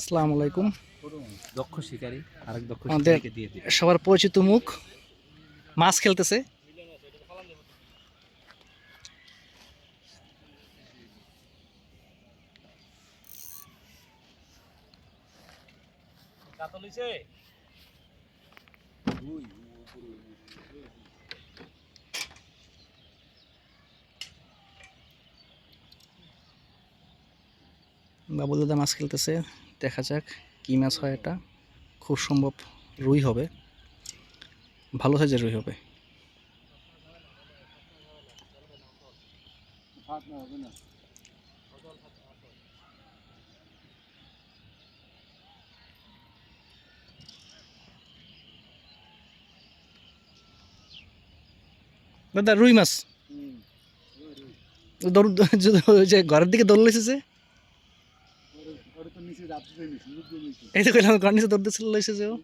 আসসালামু আলাইকুম। দক্ষ শিকারী আরেক দক্ষ আমাদের শিকারীকে দিয়ে দিবে। সবার পরিচিত মুখ মাছ খেলতেছে। বাবুল দাদা মাছ খেলতেছে, দেখা যাক কি মাছ হয়। এটা খুব সম্ভব রুই হবে, ভালো সাইজের রুই হবে। দাদা রুই মাছ ওই যে ঘরের দিকে দৌড় লেগেছে, এই তো কইলাম ঘর নিচে দৌড় দিচ্ছিল এসেছে ও।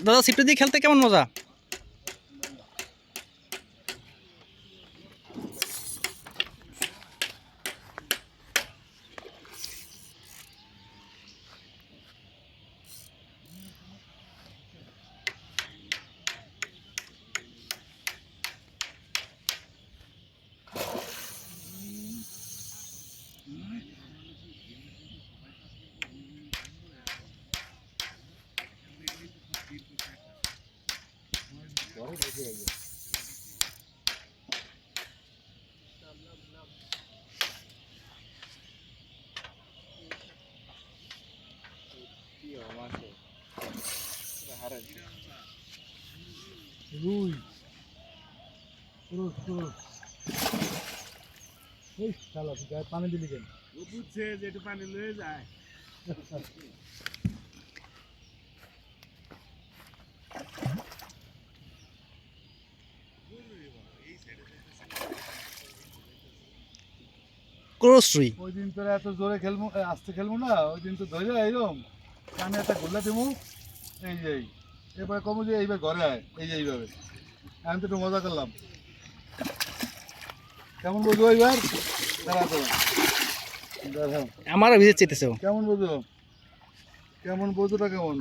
দাদা ছিপটা দিয়ে খেলতে কেমন মজা? রুই পুরুষ পুরুষ এই শালা তুই গায়ে পানি দিলি কেন? ও বুঝছে যে একটু পানি লয়ে যায়। ক্রস রুই। ওই দিন তোরা এত জোরে খেলবো আস্তে খেলবো না, ওই দিন তো ধরে এইরকম কানে একটা গোল্লা দেবো, এই যে এরপরে কমু যে এইবার ঘরে আয়, এই যে এইভাবে আমি তো একটু মজা করলাম। কেমন বুঝবো এইবার? দাঁড়া তো দাঁড়াও, আমারও ভিজে চেতেছে ও। কেমন বুঝো? কেমন বুঝোটা কেমন?